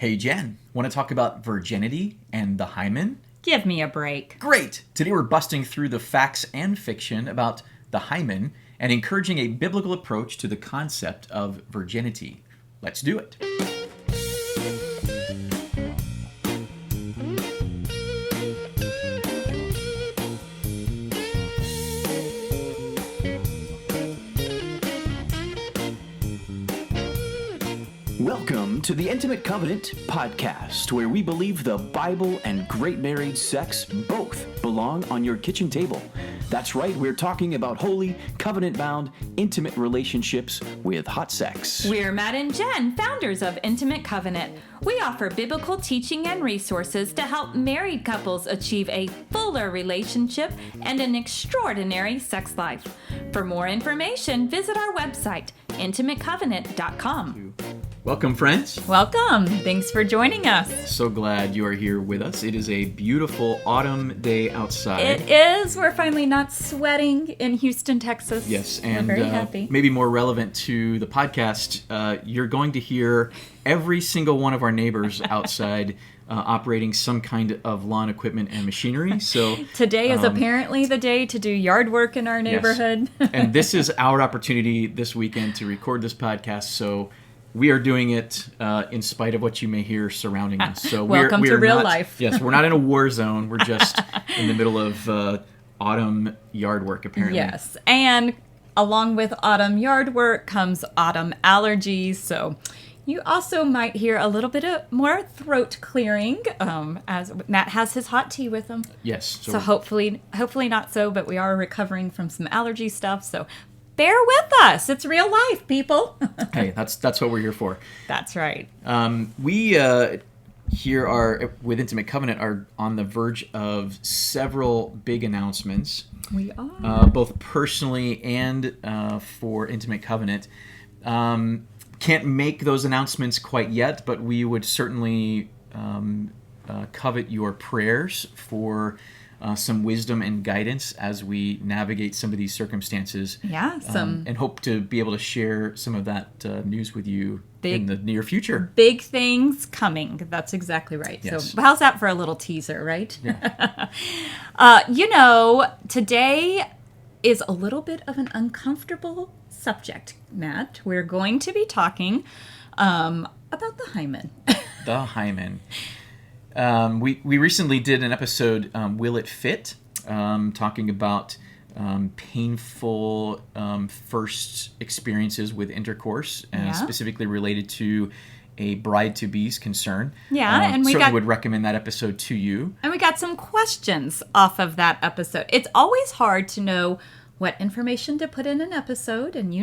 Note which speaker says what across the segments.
Speaker 1: Hey Jen, want to talk about virginity and the hymen?
Speaker 2: Give me a break.
Speaker 1: Great! Today we're busting through the facts and fiction about the hymen and encouraging a biblical approach to the concept of virginity. Let's do it.
Speaker 3: Welcome to the Intimate Covenant podcast, where we believe the Bible and great married sex both belong on your kitchen table. That's right, we're talking about holy, covenant-bound, intimate relationships with hot sex.
Speaker 2: We're Matt and Jen, founders of Intimate Covenant. We offer biblical teaching and resources to help married couples achieve a fuller relationship and an extraordinary sex life. For more information, visit our website, intimatecovenant.com.
Speaker 1: Welcome, friends.
Speaker 2: Welcome. Thanks for joining us.
Speaker 1: So glad you are here with us. It is a beautiful autumn day outside.
Speaker 2: It is. We're finally not sweating in Houston, Texas.
Speaker 1: Yes, and
Speaker 2: we're very happy.
Speaker 1: Maybe more relevant to the podcast, you're going to hear every single one of our neighbors outside operating some kind of lawn equipment and machinery. So
Speaker 2: today is apparently the day to do yard work in our neighborhood.
Speaker 1: Yes. And this is our opportunity this weekend to record this podcast. So we are doing it in spite of what you may hear surrounding us. So
Speaker 2: welcome to real life.
Speaker 1: Yes, we're not in a war zone. We're just in the middle of autumn yard work, apparently.
Speaker 2: Yes, and along with autumn yard work comes autumn allergies. So you also might hear a little bit of more throat clearing as Matt has his hot tea with him.
Speaker 1: Yes.
Speaker 2: So hopefully not so, but we are recovering from some allergy stuff. So bear with us. It's real life, people.
Speaker 1: Hey, that's what we're here for.
Speaker 2: That's right.
Speaker 1: We here are with Intimate Covenant are on the verge of several big announcements.
Speaker 2: We are
Speaker 1: both personally and for Intimate Covenant. Can't make those announcements quite yet, but we would certainly covet your prayers for some wisdom and guidance as we navigate some of these circumstances.
Speaker 2: Yeah,
Speaker 1: and hope to be able to share some of that news with you in the near future.
Speaker 2: Big things coming. That's exactly right.
Speaker 1: Yes.
Speaker 2: So how's that for a little teaser, right?
Speaker 1: Yeah.
Speaker 2: Today is a little bit of an uncomfortable subject, Matt. We're going to be talking about the hymen.
Speaker 1: The hymen. We recently did an episode, Will It Fit? Talking about painful first experiences with intercourse, specifically related to a bride-to-be's concern.
Speaker 2: Yeah, and we
Speaker 1: certainly would recommend that episode to you.
Speaker 2: And we got some questions off of that episode. It's always hard to know what information to put in an episode, and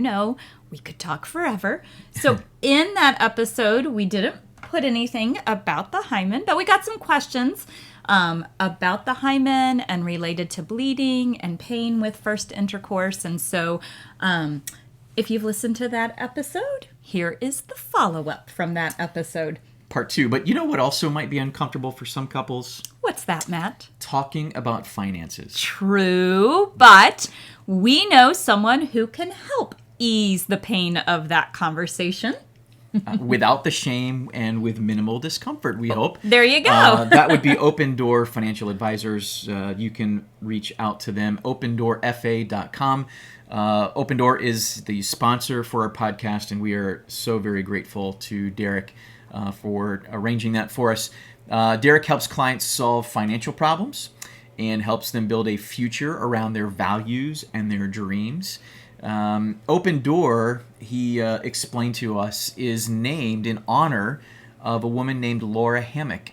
Speaker 2: we could talk forever. So in that episode, we didn't put anything about the hymen, but we got some questions about the hymen and related to bleeding and pain with first intercourse. And so if you've listened to that episode, here is the follow-up from that episode.
Speaker 1: Part 2. But you know what also might be uncomfortable for some couples?
Speaker 2: What's that, Matt?
Speaker 1: Talking about finances.
Speaker 2: True, but we know someone who can help ease the pain of that conversation.
Speaker 1: Without the shame and with minimal discomfort, we hope.
Speaker 2: There you go.
Speaker 1: That would be Open Door Financial Advisors. You can reach out to them, opendoorfa.com. Open Door is the sponsor for our podcast, and we are so very grateful to Derek for arranging that for us. Derek helps clients solve financial problems and helps them build a future around their values and their dreams. Open Door, he explained to us, is named in honor of a woman named Laura Hammock.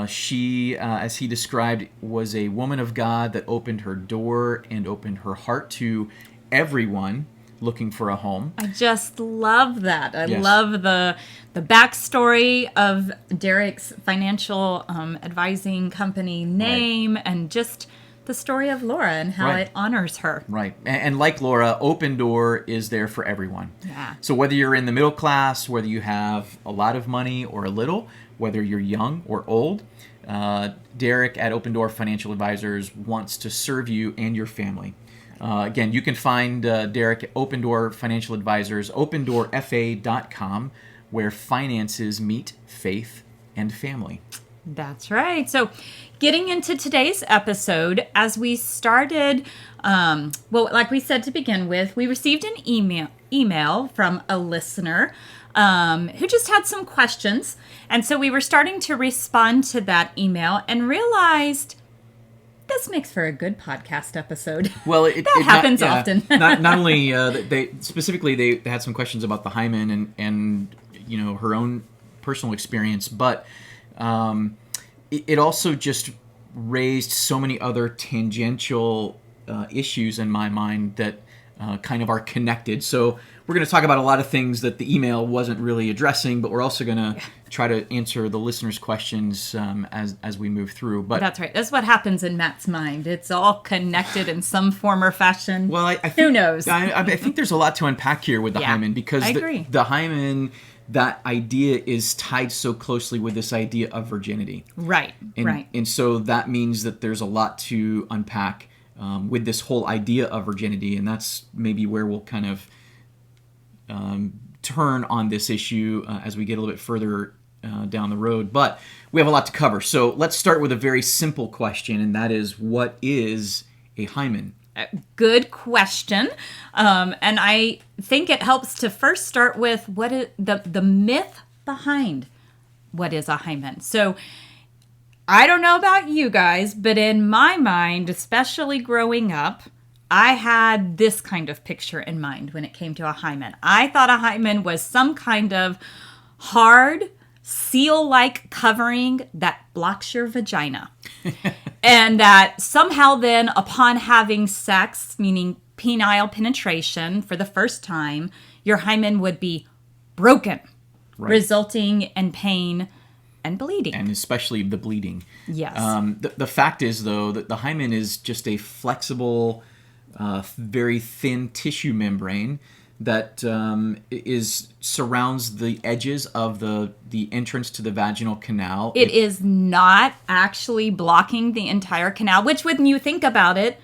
Speaker 1: She, as he described, was a woman of God that opened her door and opened her heart to everyone looking for a home.
Speaker 2: I just love that. I
Speaker 1: Yes.
Speaker 2: love the backstory of Derek's financial advising company name, and just the story of Laura and how it honors her.
Speaker 1: Right. And like Laura, Open Door is there for everyone.
Speaker 2: Yeah.
Speaker 1: So whether you're in the middle class, whether you have a lot of money or a little, whether you're young or old, Derek at Open Door Financial Advisors wants to serve you and your family. Again, you can find Derek at Open Door Financial Advisors, opendoorfa.com, where finances meet faith and family.
Speaker 2: That's right. So getting into today's episode, as we started, like we said to begin with, we received an email from a listener who just had some questions. And so we were starting to respond to that email and realized this makes for a good podcast episode.
Speaker 1: Well,
Speaker 2: it happens often.
Speaker 1: not only they had some questions about the hymen and her own personal experience, but it also just raised so many other tangential issues in my mind that kind of are connected. So we're going to talk about a lot of things that the email wasn't really addressing, but we're also going to try to answer the listeners' questions as we move through. But
Speaker 2: that's right. That's what happens in Matt's mind. It's all connected in some form or fashion.
Speaker 1: Well, I think,
Speaker 2: who knows?
Speaker 1: I think there's a lot to unpack here with the hymen, because
Speaker 2: I agree.
Speaker 1: The hymen, that idea is tied so closely with this idea of virginity.
Speaker 2: Right.
Speaker 1: And so that means that there's a lot to unpack with this whole idea of virginity, and that's maybe where we'll kind of turn on this issue as we get a little bit further down the road. But we have a lot to cover. So let's start with a very simple question, and that is, what is a hymen?
Speaker 2: Good question. And I think it helps to first start with what is the myth behind what is a hymen. So I don't know about you guys, but in my mind, especially growing up, I had this kind of picture in mind when it came to a hymen. I thought a hymen was some kind of hard, seal-like covering that blocks your vagina. And that somehow then, upon having sex, meaning penile penetration for the first time, your hymen would be broken, resulting in pain and bleeding.
Speaker 1: And especially the bleeding.
Speaker 2: Yes.
Speaker 1: The fact is, though, that the hymen is just a flexible, very thin tissue membrane that surrounds the edges of the entrance to the vaginal canal.
Speaker 2: It is not actually blocking the entire canal, which when you think about it,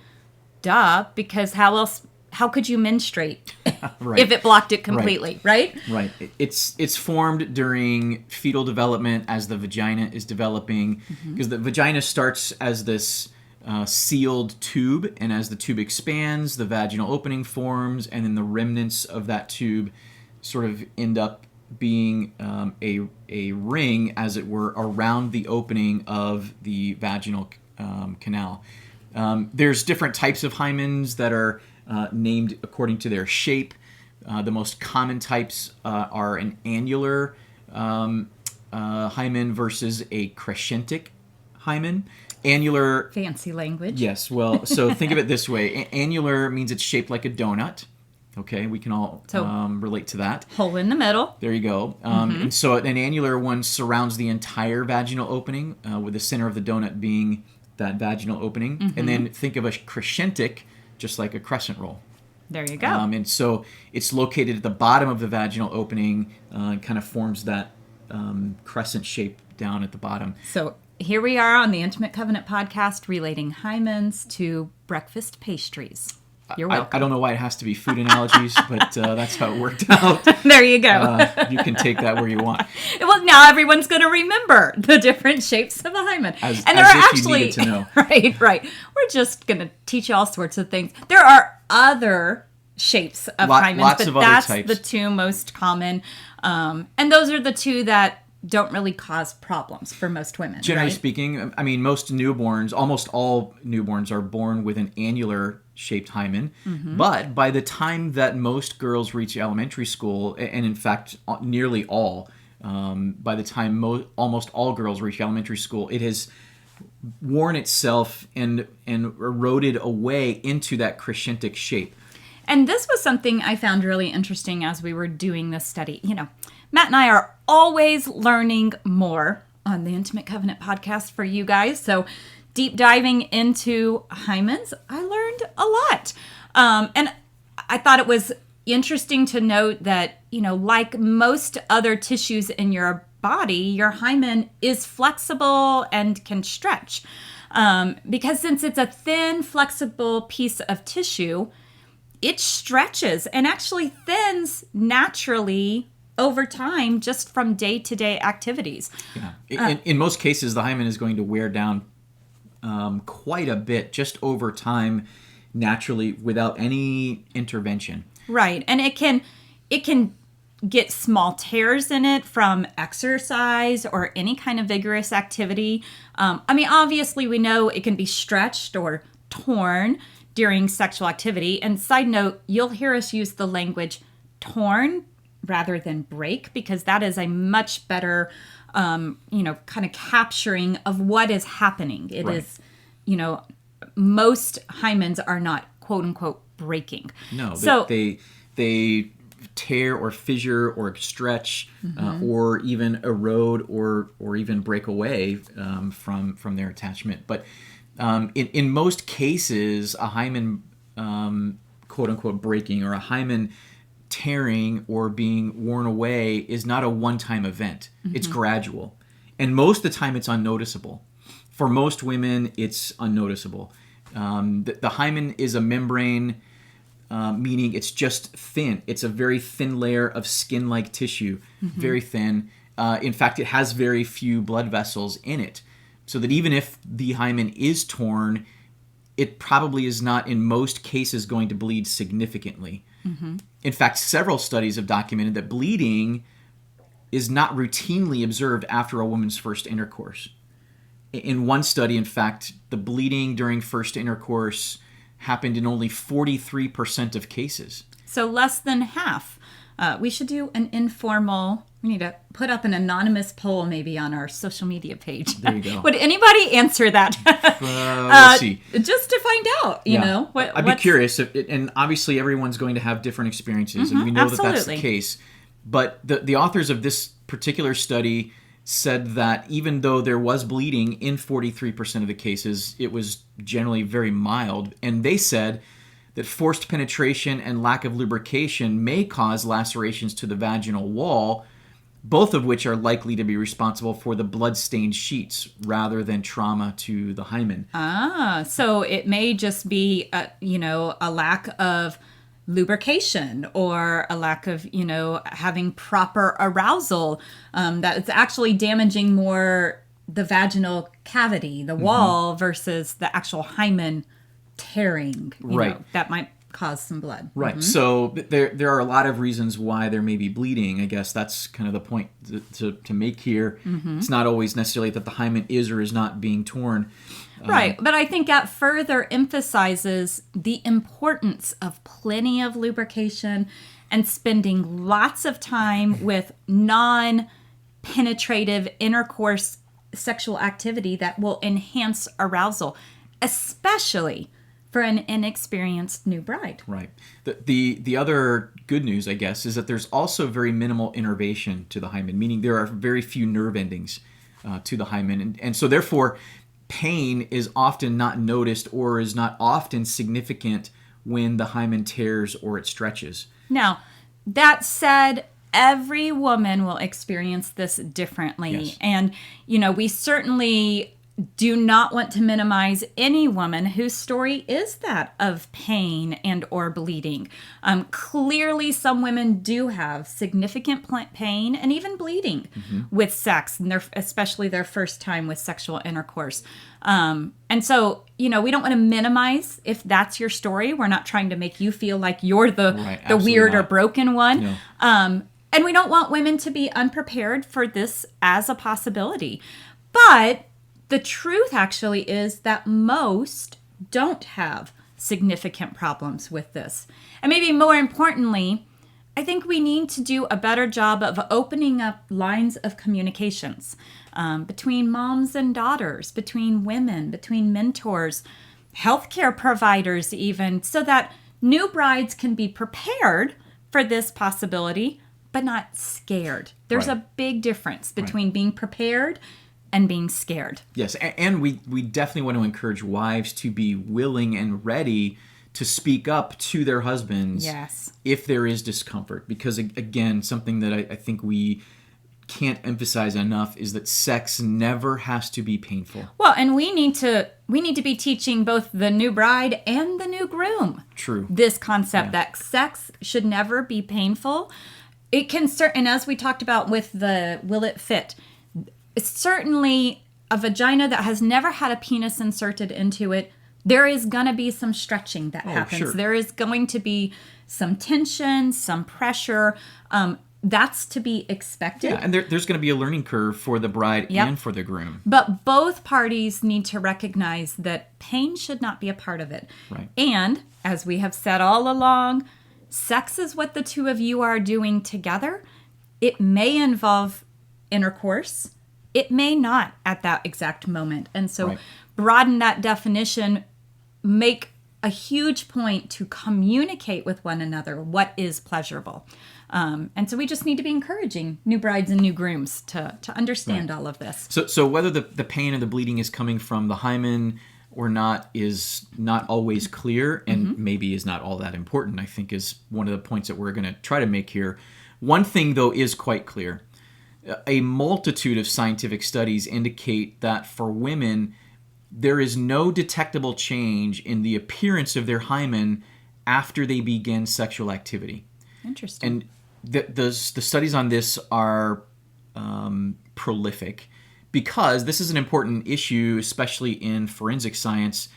Speaker 2: because how could you menstruate if it blocked it completely, right?
Speaker 1: Right. It's formed during fetal development as the vagina is developing, because the vagina starts as this sealed tube, and as the tube expands, the vaginal opening forms, and then the remnants of that tube sort of end up being a ring, as it were, around the opening of the vaginal canal. There's different types of hymens that are named according to their shape. The most common types are an annular hymen versus a crescentic hymen. Annular...
Speaker 2: Fancy language.
Speaker 1: Yes, well, so think of it this way. Annular means it's shaped like a donut. Okay, we can all relate to that.
Speaker 2: Hole in the middle.
Speaker 1: There you go. And so an annular one surrounds the entire vaginal opening, with the center of the donut being that vaginal opening. And then think of a crescentic, just like a crescent roll.
Speaker 2: There you go.
Speaker 1: And so it's located at the bottom of the vaginal opening, and kind of forms that crescent shape down at the bottom.
Speaker 2: So here we are on the Intimate Covenant podcast, relating hymens to breakfast pastries. You're welcome.
Speaker 1: I don't know why it has to be food analogies, but that's how it worked out.
Speaker 2: There you go.
Speaker 1: You can take that where you want.
Speaker 2: Well, now everyone's going to remember the different shapes of a hymen.
Speaker 1: And there are actually, you needed to know.
Speaker 2: Right. We're just going to teach you all sorts of things. There are other shapes of hymens, but that's the two most common. And those are the two that don't really cause problems for most women.
Speaker 1: Generally speaking, I mean, most newborns, almost all newborns are born with an annular shaped hymen. But by the time that most girls reach elementary school, and in fact, nearly all, by the time almost all girls reach elementary school, it has worn itself and eroded away into that crescentic shape.
Speaker 2: And this was something I found really interesting as we were doing this study. You know, Matt and I are always learning more on the Intimate Covenant podcast for you guys. So deep diving into hymens, I learned a lot. And I thought it was interesting to note that, you know, like most other tissues in your body, your hymen is flexible and can stretch. Because since it's a thin, flexible piece of tissue, it stretches and actually thins naturally over time just from day-to-day activities.
Speaker 1: Yeah. In most cases, the hymen is going to wear down quite a bit just over time, naturally, without any intervention.
Speaker 2: Right. And it can get small tears in it from exercise or any kind of vigorous activity. Obviously we know it can be stretched or torn during sexual activity. And side note, you'll hear us use the language torn rather than break, because that is a much better, kind of capturing of what is happening. It is, most hymens are not quote unquote breaking.
Speaker 1: No,
Speaker 2: so
Speaker 1: they tear or fissure or stretch or even erode or even break away from their attachment. But in most cases, a hymen quote unquote breaking or a hymen tearing or being worn away is not a one-time event. It's gradual. And most of the time it's unnoticeable. For most women, it's unnoticeable. The hymen is a membrane, meaning it's just thin. It's a very thin layer of skin-like tissue, very thin. In fact, it has very few blood vessels in it, so that even if the hymen is torn, it probably is not in most cases going to bleed significantly. In fact, several studies have documented that bleeding is not routinely observed after a woman's first intercourse. In one study, in fact, the bleeding during first intercourse happened in only 43% of cases.
Speaker 2: So less than half. We should do an informal, we need to put up an anonymous poll maybe on our social media page.
Speaker 1: There you go.
Speaker 2: Would anybody answer that?
Speaker 1: Let's see.
Speaker 2: Just to find out, you know.
Speaker 1: I'd be curious. And obviously everyone's going to have different experiences, and we know that that's the case. But the authors of this particular study said that even though there was bleeding in 43% of the cases, it was generally very mild. And they said that forced penetration and lack of lubrication may cause lacerations to the vaginal wall, both of which are likely to be responsible for the blood-stained sheets rather than trauma to the hymen.
Speaker 2: So it may just be, a lack of lubrication or a lack of, having proper arousal, that it's actually damaging more the vaginal cavity, the wall, versus the actual hymen tearing. You know, that might cause some blood.
Speaker 1: Right. So there are a lot of reasons why there may be bleeding. I guess that's kind of the point to make here. It's not always necessarily that the hymen is or is not being torn.
Speaker 2: Right. But I think that further emphasizes the importance of plenty of lubrication and spending lots of time with non-penetrative intercourse sexual activity that will enhance arousal, especially for an inexperienced new bride.
Speaker 1: Right. The other good news, I guess, is that there's also very minimal innervation to the hymen, meaning there are very few nerve endings to the hymen. And so therefore, pain is often not noticed or is not often significant when the hymen tears or it stretches.
Speaker 2: Now, that said, every woman will experience this differently.
Speaker 1: Yes.
Speaker 2: And, we certainly do not want to minimize any woman whose story is that of pain and or bleeding. Clearly, some women do have significant pain and even bleeding with sex, and especially their first time with sexual intercourse. And so, we don't want to minimize if that's your story. We're not trying to make you feel like you're the weird or broken one.
Speaker 1: No.
Speaker 2: And we don't want women to be unprepared for this as a possibility. But the truth actually is that most don't have significant problems with this. And maybe more importantly, I think we need to do a better job of opening up lines of communications between moms and daughters, between women, between mentors, healthcare providers even, so that new brides can be prepared for this possibility, but not scared. There's a big difference between being prepared and being scared.
Speaker 1: Yes, and we definitely want to encourage wives to be willing and ready to speak up to their husbands if there is discomfort. Because, again, something that I think we can't emphasize enough is that sex never has to be painful.
Speaker 2: Well, and we need to be teaching both the new bride and the new groom
Speaker 1: True.
Speaker 2: this concept that sex should never be painful. it can and as we talked about with the will it fit, it's certainly a vagina that has never had a penis inserted into it. There is going to be some stretching that happens.
Speaker 1: Sure.
Speaker 2: There is going to be some tension, some pressure. That's to be expected.
Speaker 1: Yeah, and there's going to be a learning curve for the bride and for the groom.
Speaker 2: But both parties need to recognize that pain should not be a part of it.
Speaker 1: Right.
Speaker 2: And as we have said all along, sex is what the two of you are doing together. It may involve intercourse. It may not at that exact moment. And so broaden that definition, make a huge point to communicate with one another what is pleasurable. And so we just need to be encouraging new brides and new grooms to understand all of this.
Speaker 1: So whether the pain or the bleeding is coming from the hymen or not is not always clear, and maybe is not all that important, I think is one of the points that we're going to try to make here. One thing, though, is quite clear. A multitude of scientific studies indicate that for women, there is no detectable change in the appearance of their hymen after they begin sexual activity.
Speaker 2: Interesting.
Speaker 1: And the studies on this are prolific because this is an important issue, especially in forensic science,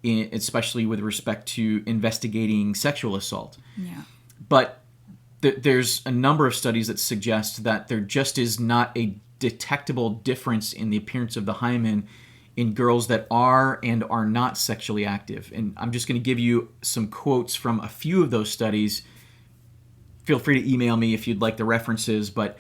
Speaker 1: especially with respect to investigating sexual assault.
Speaker 2: Yeah.
Speaker 1: But there's a number of studies that suggest that there just is not a detectable difference in the appearance of the hymen in girls that are and are not sexually active. And I'm just going to give you some quotes from a few of those studies. Feel free to email me if you'd like the references, but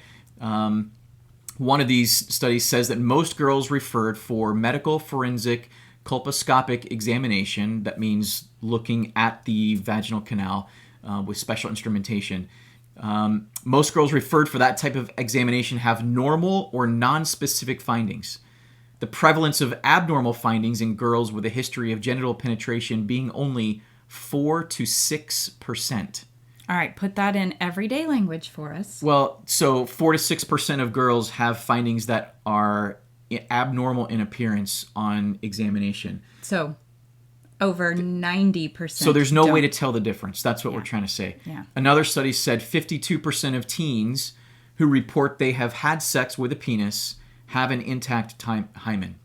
Speaker 1: one of these studies says that most girls referred for medical forensic colposcopic examination, that means looking at the vaginal canal with special instrumentation. Most girls referred for that type of examination have normal or non-specific findings. The prevalence of abnormal findings in girls with a history of genital penetration being only 4 to 6%.
Speaker 2: All right, put that in everyday language for us.
Speaker 1: Well, so 4 to 6% of girls have findings that are abnormal in appearance on examination.
Speaker 2: So over 90%.
Speaker 1: So there's no way to tell the difference. That's what we're trying to say.
Speaker 2: Yeah.
Speaker 1: Another study said 52% of teens who report they have had sex with a penis have an intact hymen.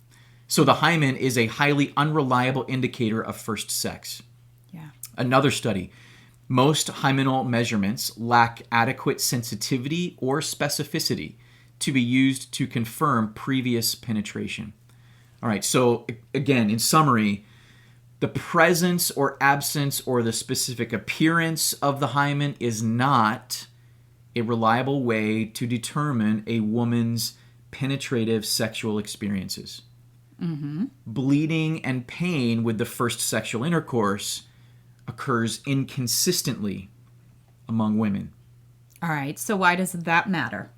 Speaker 1: So the hymen is a highly unreliable indicator of first sex.
Speaker 2: Yeah.
Speaker 1: Another study. Most hymenal measurements lack adequate sensitivity or specificity to be used to confirm previous penetration. All right, so again, in summary, the presence or absence or the specific appearance of the hymen is not a reliable way to determine a woman's penetrative sexual experiences. Bleeding and pain with the first sexual intercourse occurs inconsistently among women.
Speaker 2: All right, so why does that matter?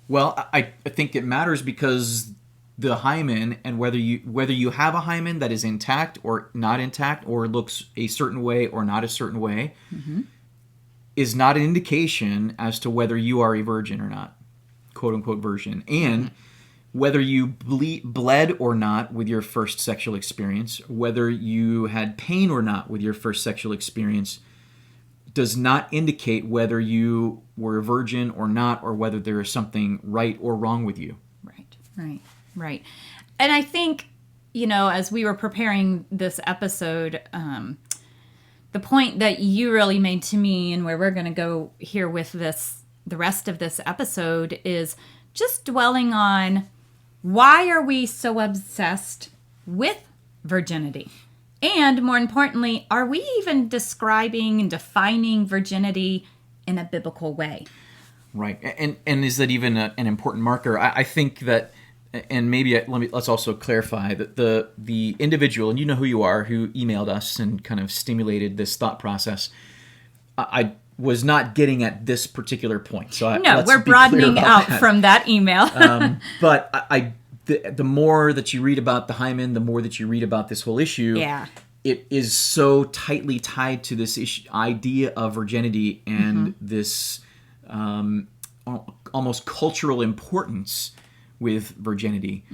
Speaker 1: Well, I think it matters because the hymen, and whether you have a hymen that is intact or not intact, or looks a certain way or not a certain way, is not an indication as to whether you are a virgin or not, quote unquote virgin, and whether you bled or not with your first sexual experience, whether you had pain or not with your first sexual experience, does not indicate whether you were a virgin or not, or whether there is something right or wrong with you.
Speaker 2: Right. And I think, as we were preparing this episode, the point that you really made to me, and where we're going to go here with this, the rest of this episode, is just dwelling on why are we so obsessed with virginity? And more importantly, are we even describing and defining virginity in a biblical way?
Speaker 1: Right. And is that even an important marker? I think that, and maybe let's also clarify that the individual, and you know who you are, who emailed us and kind of stimulated this thought process, I was not getting at this particular point. So
Speaker 2: we're broadening out from that email.
Speaker 1: But the more that you read about the hymen, the more that you read about this whole issue, it is so tightly tied to this idea of virginity and this almost cultural importance with virginity.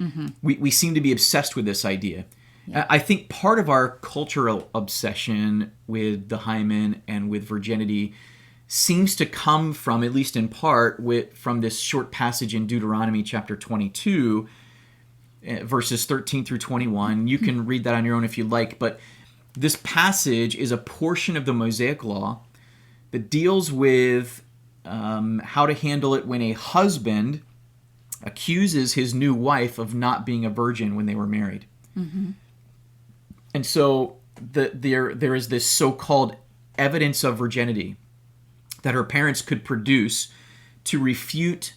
Speaker 1: We seem to be obsessed with this idea. I think part of our cultural obsession with the hymen and with virginity seems to come from, at least in part, from this short passage in Deuteronomy chapter 22, verses 13 through 21. You can read that on your own if you like, but this passage is a portion of the Mosaic Law that deals with how to handle it when a husband accuses his new wife of not being a virgin when they were married. Mm-hmm. And so there is this so-called evidence of virginity that her parents could produce to refute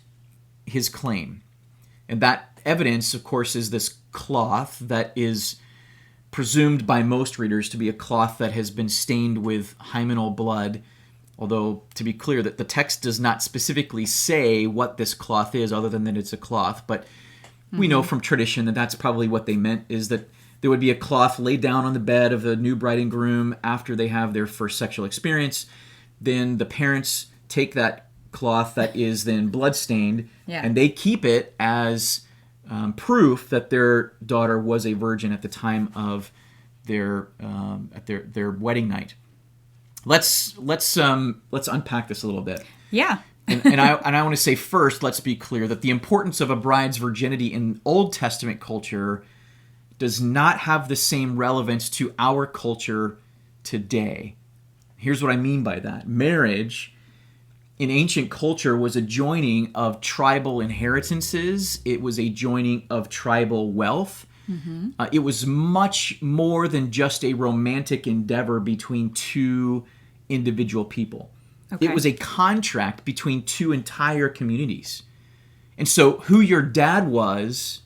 Speaker 1: his claim. And that evidence, of course, is this cloth that is presumed by most readers to be a cloth that has been stained with hymenal blood. Although, to be clear, that the text does not specifically say what this cloth is, other than that it's a cloth. But we know from tradition that that's probably what they meant, is that there would be a cloth laid down on the bed of the new bride and groom after they have their first sexual experience. Then the parents take that cloth that is then bloodstained, and they keep it as proof that their daughter was a virgin at the time of their wedding night. Let's unpack this a little bit.
Speaker 2: Yeah.
Speaker 1: and I want to say first, let's be clear that the importance of a bride's virginity in Old Testament culture does not have the same relevance to our culture today. Here's what I mean by that. Marriage in ancient culture was a joining of tribal inheritances. It was a joining of tribal wealth. Mm-hmm. It was much more than just a romantic endeavor between two individual people. Okay. It was a contract between two entire communities. And so who your dad was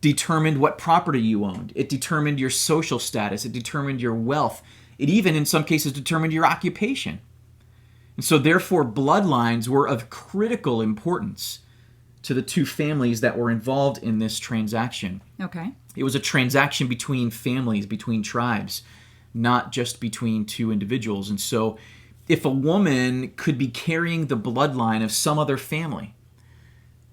Speaker 1: determined what property you owned. It determined your social status. It determined your wealth. It even, in some cases, determined your occupation. And so therefore, bloodlines were of critical importance to the two families that were involved in this transaction.
Speaker 2: Okay.
Speaker 1: It was a transaction between families, between tribes, not just between two individuals. And so if a woman could be carrying the bloodline of some other family,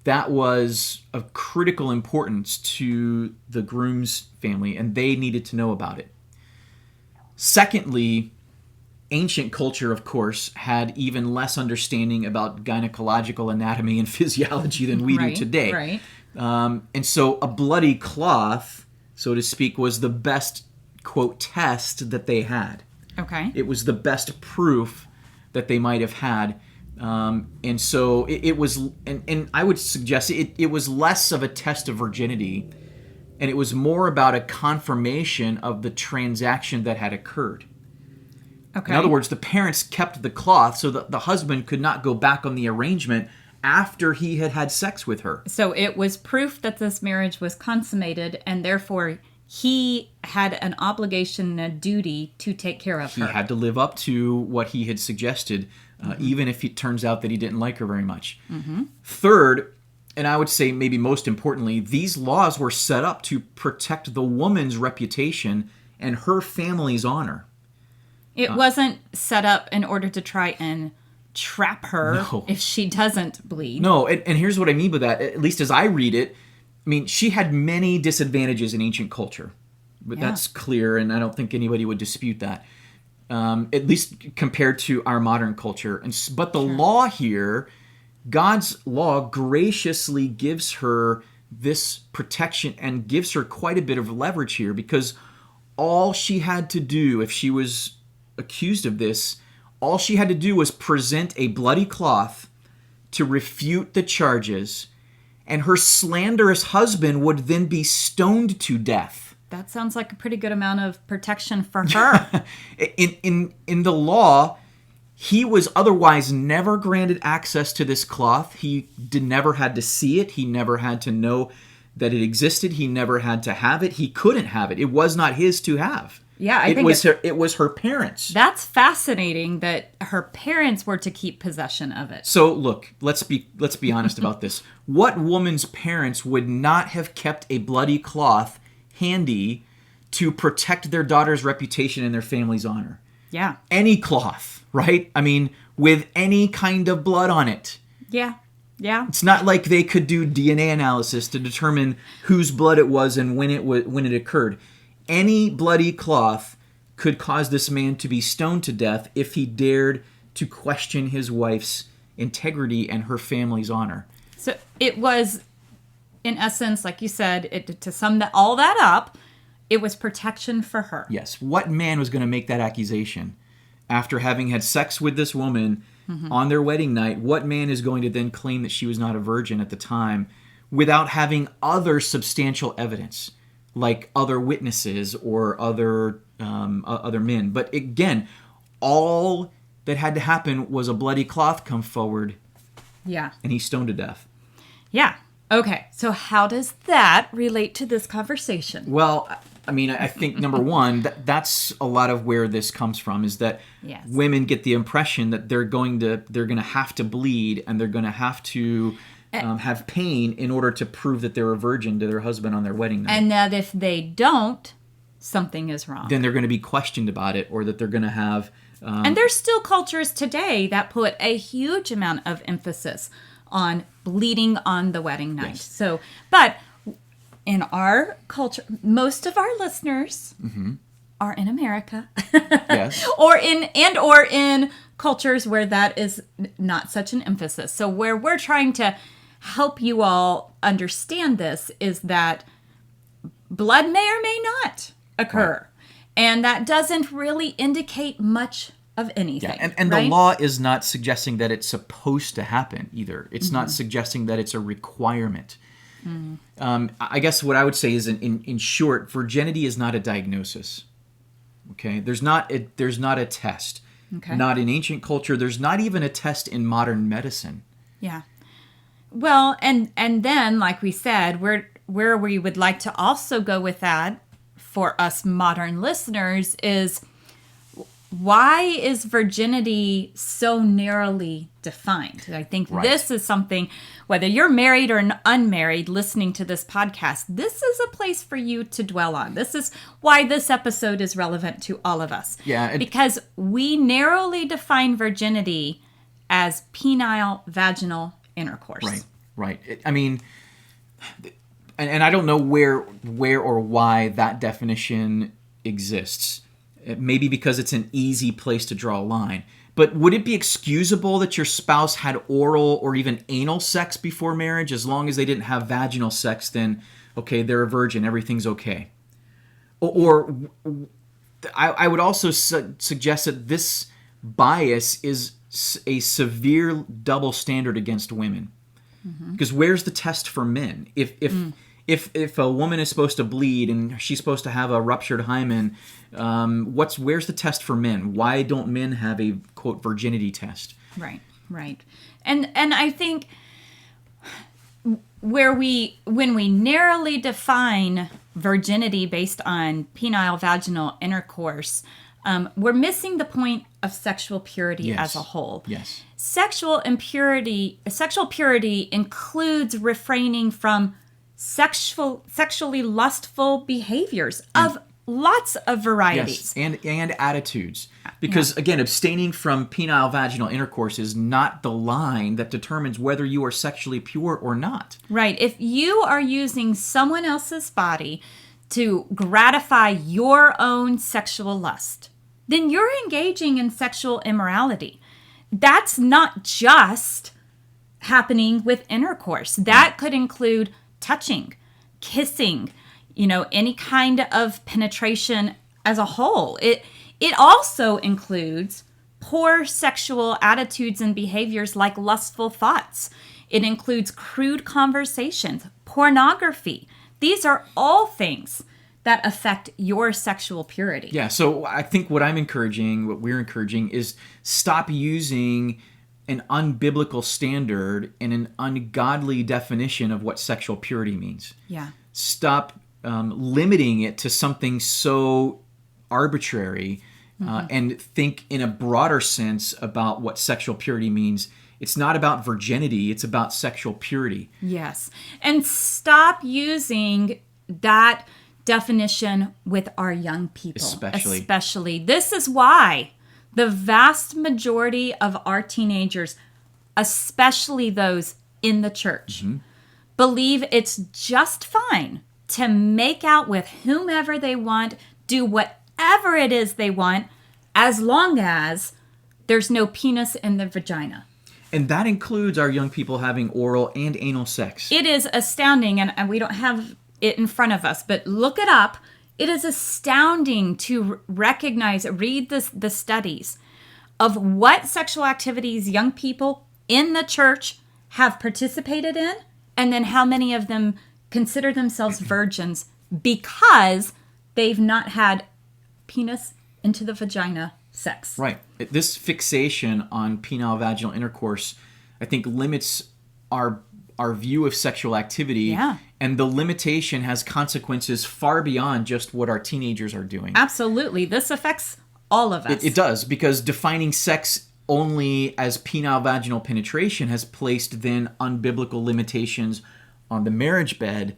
Speaker 1: that was of critical importance to the groom's family, and they needed to know about it. Secondly, ancient culture, of course, had even less understanding about gynecological anatomy and physiology than we do today.
Speaker 2: Right.
Speaker 1: And so a bloody cloth, so to speak, was the best, quote, test that they had.
Speaker 2: Okay.
Speaker 1: It was the best proof that they might have had. And so it was, and I would suggest it was less of a test of virginity, and it was more about a confirmation of the transaction that had occurred. Okay. In other words, the parents kept the cloth so that the husband could not go back on the arrangement after he had had sex with her.
Speaker 2: So it was proof that this marriage was consummated, and therefore he had an obligation, a duty to take care of her.
Speaker 1: He had to live up to what he had suggested, even if it turns out that he didn't like her very much. Mm-hmm. Third, and I would say maybe most importantly, these laws were set up to protect the woman's reputation and her family's honor.
Speaker 2: It wasn't set up in order to try and trap her if she doesn't bleed.
Speaker 1: No, and here's what I mean by that. At least as I read it, I mean, she had many disadvantages in ancient culture. But that's clear, and I don't think anybody would dispute that. At least compared to our modern culture. But the law here, God's law graciously gives her this protection and gives her quite a bit of leverage here, because all she had to do, if she was accused of this, all she had to do was present a bloody cloth to refute the charges, and her slanderous husband would then be stoned to death.
Speaker 2: That sounds like a pretty good amount of protection for her.
Speaker 1: In the law, he was otherwise never granted access to this cloth. He never had to see it. He never had to know that it existed. He never had to have it. He couldn't have it. It was not his to have.
Speaker 2: Yeah, I
Speaker 1: think
Speaker 2: it
Speaker 1: was her parents.
Speaker 2: That's fascinating that her parents were to keep possession of it.
Speaker 1: So look, let's be honest about this. What woman's parents would not have kept a bloody cloth handy to protect their daughter's reputation and their family's honor?
Speaker 2: Yeah.
Speaker 1: Any cloth, right? I mean, with any kind of blood on it.
Speaker 2: Yeah. Yeah.
Speaker 1: It's not like they could do DNA analysis to determine whose blood it was and when it occurred. Any bloody cloth could cause this man to be stoned to death if he dared to question his wife's integrity and her family's honor.
Speaker 2: So it was, in essence, like you said, to sum all that up, it was protection for her.
Speaker 1: Yes. What man was going to make that accusation after having had sex with this woman on their wedding night? What man is going to then claim that she was not a virgin at the time without having other substantial evidence, like other witnesses or other men? But again, all that had to happen was a bloody cloth come forward.
Speaker 2: Yeah.
Speaker 1: And he's stoned to death.
Speaker 2: Yeah. Okay. So how does that relate to this conversation?
Speaker 1: Well, I mean, I think number one, that's a lot of where this comes from, is that women get the impression that they're going to have to bleed and they're going to have to have pain in order to prove that they're a virgin to their husband on their wedding night.
Speaker 2: And that if they don't, something is wrong.
Speaker 1: Then they're going to be questioned about it, or that they're going to have...
Speaker 2: and there's still cultures today that put a huge amount of emphasis on bleeding on the wedding night.
Speaker 1: Yes.
Speaker 2: So, but in our culture, most of our listeners are in America.
Speaker 1: Yes.
Speaker 2: or in cultures where that is not such an emphasis. So where we're trying to help you all understand this is that blood may or may not occur. Right. And that doesn't really indicate much of anything.
Speaker 1: Yeah, and
Speaker 2: right?
Speaker 1: the law is not suggesting that it's supposed to happen either. It's not suggesting that it's a requirement. I guess what I would say is, in short, virginity is not a diagnosis. Okay, there's not a test. Okay. Not in ancient culture. There's not even a test in modern medicine.
Speaker 2: Yeah. Well, and then, like we said, where we would like to also go with that for us modern listeners is, why is virginity so narrowly defined? I think this is something, whether you're married or unmarried listening to this podcast, this is a place for you to dwell on. This is why this episode is relevant to all of us.
Speaker 1: Yeah.
Speaker 2: Because we narrowly define virginity as penile vaginal intercourse.
Speaker 1: Right. I mean, and I don't know where or why that definition exists. Maybe because it's an easy place to draw a line. But would it be excusable that your spouse had oral or even anal sex before marriage? As long as they didn't have vaginal sex, then, okay, they're a virgin, everything's okay. Or I would also suggest that this bias is a severe double standard against women. Because where's the test for men? If a woman is supposed to bleed and she's supposed to have a ruptured hymen, where's the test for men? Why don't men have a, quote, virginity test? Right.
Speaker 2: And I think when we narrowly define virginity based on penile vaginal intercourse, we're missing the point of sexual purity as a whole.
Speaker 1: Yes.
Speaker 2: Sexual purity includes refraining from sexually lustful behaviors of lots of varieties.
Speaker 1: Yes, and attitudes. Because, again, abstaining from penile vaginal intercourse is not the line that determines whether you are sexually pure or not.
Speaker 2: Right. If you are using someone else's body to gratify your own sexual lust, then you're engaging in sexual immorality. That's not just happening with intercourse. That could include touching, kissing, any kind of penetration as a whole. It also includes poor sexual attitudes and behaviors like lustful thoughts. It includes crude conversations, pornography. These are all things that affect your sexual purity.
Speaker 1: Yeah, so I think what we're encouraging is stop using an unbiblical standard and an ungodly definition of what sexual purity means.
Speaker 2: Yeah.
Speaker 1: Stop limiting it to something so arbitrary and think in a broader sense about what sexual purity means. It's not about virginity, it's about sexual purity.
Speaker 2: Yes. And stop using that definition with our young people. Especially. This is why the vast majority of our teenagers, especially those in the church, believe it's just fine to make out with whomever they want, do whatever it is they want, as long as there's no penis in the vagina.
Speaker 1: And that includes our young people having oral and anal sex.
Speaker 2: It is astounding, and we don't have it in front of us, but look it up. It is astounding to recognize, read the studies of what sexual activities young people in the church have participated in, and then how many of them consider themselves virgins because they've not had penis into the vagina sex.
Speaker 1: Right. This fixation on penile vaginal intercourse, I think, limits our view of sexual activity.
Speaker 2: Yeah.
Speaker 1: And the limitation has consequences far beyond just what our teenagers are doing.
Speaker 2: Absolutely. This affects all of us.
Speaker 1: It does, because defining sex only as penile vaginal penetration has placed then unbiblical limitations on the marriage bed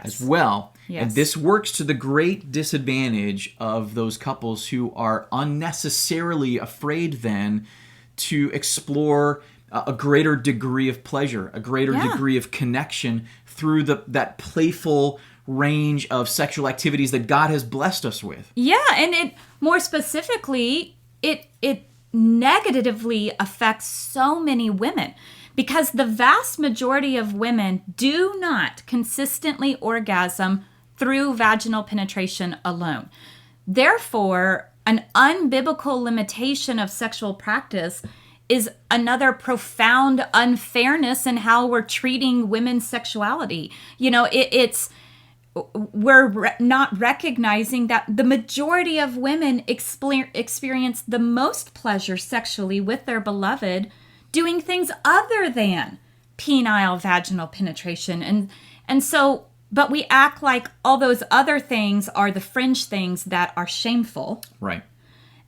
Speaker 1: as well.
Speaker 2: Yes.
Speaker 1: And this works to the great disadvantage of those couples who are unnecessarily afraid then to explore a greater degree of pleasure, a greater degree of connection through that playful range of sexual activities that God has blessed us with.
Speaker 2: Yeah, and it more specifically, it negatively affects so many women because the vast majority of women do not consistently orgasm through vaginal penetration alone. Therefore, an unbiblical limitation of sexual practice is another profound unfairness in how we're treating women's sexuality. You know, we're not recognizing that the majority of women experience the most pleasure sexually with their beloved doing things other than penile vaginal penetration. And so, but we act like all those other things are the fringe things that are shameful.
Speaker 1: Right.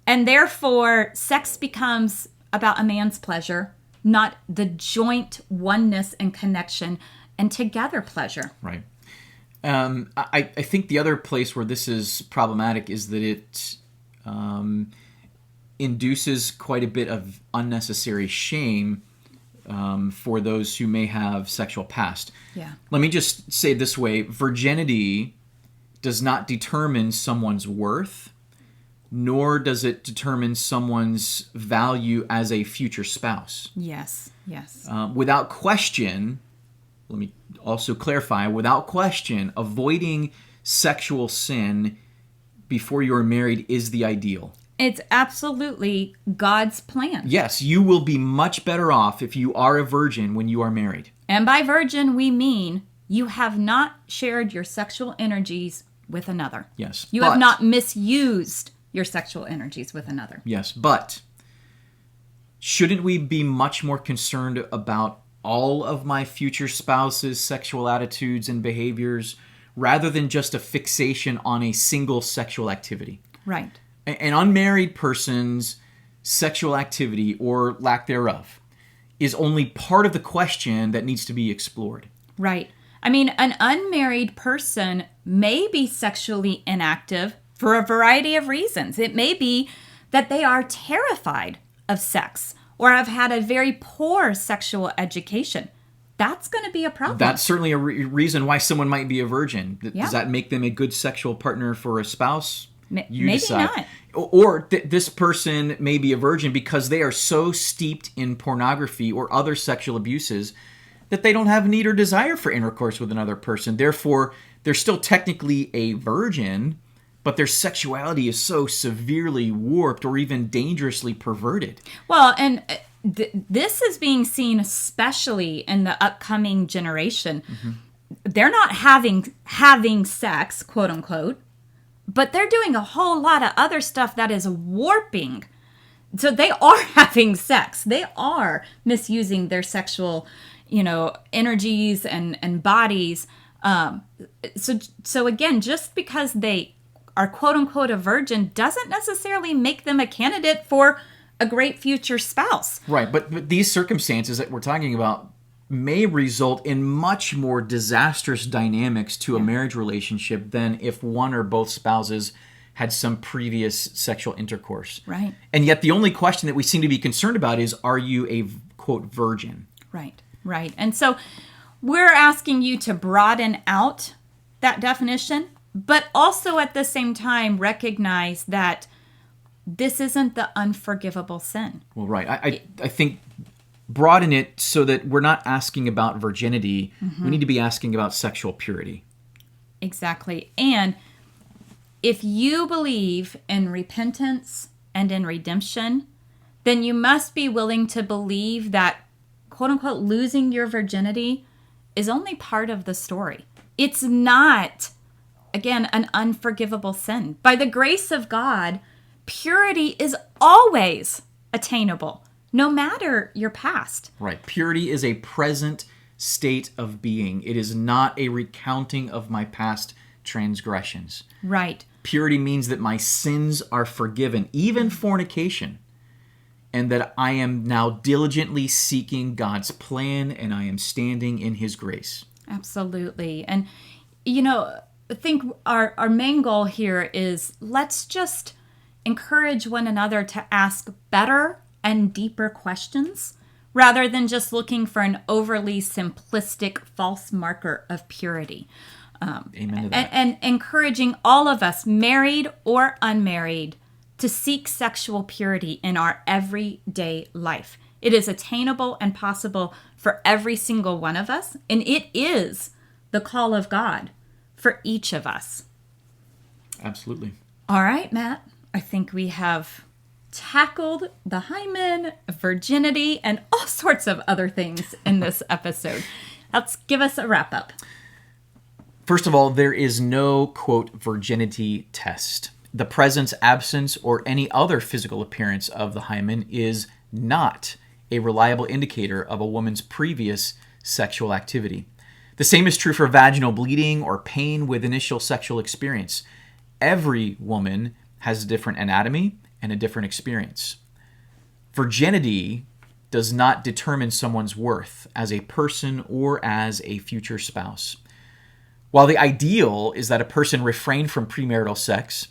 Speaker 2: And therefore, sex becomes about a man's pleasure, not the joint oneness and connection and together pleasure.
Speaker 1: Right. I think the other place where this is problematic is that it induces quite a bit of unnecessary shame for those who may have sexual past.
Speaker 2: Yeah.
Speaker 1: Let me just say it this way. Virginity does not determine someone's worth, nor does it determine someone's value as a future spouse.
Speaker 2: Yes, yes.
Speaker 1: Without question, let me also clarify, without question, avoiding sexual sin before you are married is the ideal.
Speaker 2: It's absolutely God's plan.
Speaker 1: Yes, you will be much better off if you are a virgin when you are married.
Speaker 2: And by virgin, we mean you have not shared your sexual energies with another.
Speaker 1: Yes.
Speaker 2: You have not misused your sexual energies with another.
Speaker 1: Yes, but shouldn't we be much more concerned about all of my future spouse's sexual attitudes and behaviors rather than just a fixation on a single sexual activity?
Speaker 2: Right.
Speaker 1: An unmarried person's sexual activity, or lack thereof, is only part of the question that needs to be explored.
Speaker 2: Right. I mean, an unmarried person may be sexually inactive for a variety of reasons. It may be that they are terrified of sex or have had a very poor sexual education. That's going to be a problem.
Speaker 1: That's certainly a reason why someone might be a virgin.
Speaker 2: Yeah.
Speaker 1: Does that make them a good sexual partner for a spouse? You
Speaker 2: maybe
Speaker 1: decide.
Speaker 2: not.
Speaker 1: Or this person may be a virgin because they are so steeped in pornography or other sexual abuses that they don't have need or desire for intercourse with another person. Therefore, they're still technically a virgin, but their sexuality is so severely warped or even dangerously perverted.
Speaker 2: Well, and this is being seen especially in the upcoming generation. Mm-hmm. They're not having sex, quote unquote, but they're doing a whole lot of other stuff that is warping. So they are having sex. They are misusing their sexual, energies and bodies. So again, just because they are quote unquote a virgin doesn't necessarily make them a candidate for a great future spouse.
Speaker 1: Right, but these circumstances that we're talking about may result in much more disastrous dynamics to a marriage relationship than if one or both spouses had some previous sexual intercourse.
Speaker 2: Right.
Speaker 1: And yet the only question that we seem to be concerned about is, are you a, quote, virgin?
Speaker 2: Right, right. And so we're asking you to broaden out that definition, but also at the same time recognize that this isn't the unforgivable sin.
Speaker 1: Well, right. I think broaden it so that we're not asking about virginity. We need to be asking about sexual purity.
Speaker 2: Exactly. And if you believe in repentance and in redemption, then you must be willing to believe that, quote unquote, losing your virginity is only part of the story. It's not, again, an unforgivable sin. By the grace of God, purity is always attainable, no matter your past.
Speaker 1: Right. Purity is a present state of being. It is not a recounting of my past transgressions.
Speaker 2: Right.
Speaker 1: Purity means that my sins are forgiven, even fornication, and that I am now diligently seeking God's plan and I am standing in His grace.
Speaker 2: Absolutely. And, I think our main goal here is let's just encourage one another to ask better and deeper questions rather than just looking for an overly simplistic false marker of purity.
Speaker 1: Amen to that.
Speaker 2: And encouraging all of us, married or unmarried, to seek sexual purity in our everyday life. It is attainable and possible for every single one of us, and it is the call of God for each of us.
Speaker 1: Absolutely.
Speaker 2: All right, Matt, I think we have tackled the hymen, virginity, and all sorts of other things in this episode. Let's give us a wrap up.
Speaker 1: First of all, there is no, quote, virginity test. The presence, absence, or any other physical appearance of the hymen is not a reliable indicator of a woman's previous sexual activity. The same is true for vaginal bleeding or pain with initial sexual experience. Every woman has a different anatomy and a different experience. Virginity does not determine someone's worth as a person or as a future spouse. While the ideal is that a person refrain from premarital sex,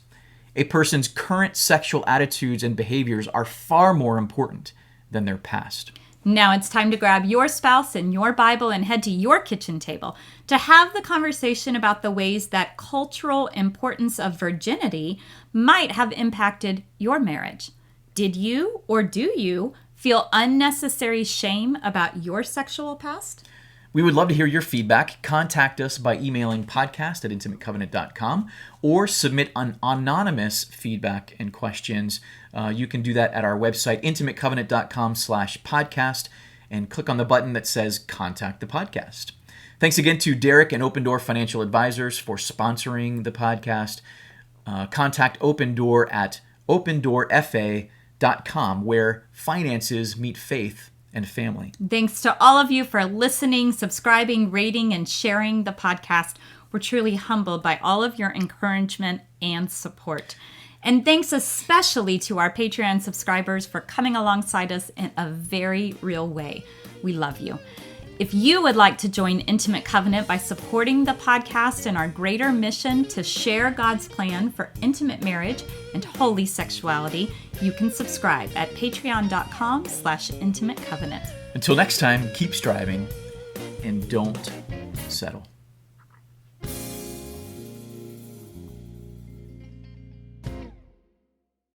Speaker 1: a person's current sexual attitudes and behaviors are far more important than their past.
Speaker 2: Now it's time to grab your spouse and your Bible and head to your kitchen table to have the conversation about the ways that cultural importance of virginity might have impacted your marriage. Did you or do you feel unnecessary shame about your sexual past?
Speaker 1: We would love to hear your feedback. Contact us by emailing podcast@intimatecovenant.com or submit an anonymous feedback and questions. You can do that at our website, intimatecovenant.com/podcast, and click on the button that says Contact the Podcast. Thanks again to Derek and Open Door Financial Advisors for sponsoring the podcast. Contact Open Door at opendoorfa.com, where finances meet faith and family.
Speaker 2: Thanks to all of you for listening, subscribing, rating, and sharing the podcast. We're truly humbled by all of your encouragement and support. And thanks especially to our Patreon subscribers for coming alongside us in a very real way. We love you. If you would like to join Intimate Covenant by supporting the podcast and our greater mission to share God's plan for intimate marriage and holy sexuality, you can subscribe at patreon.com/intimatecovenant.
Speaker 1: Until next time, keep striving and don't settle.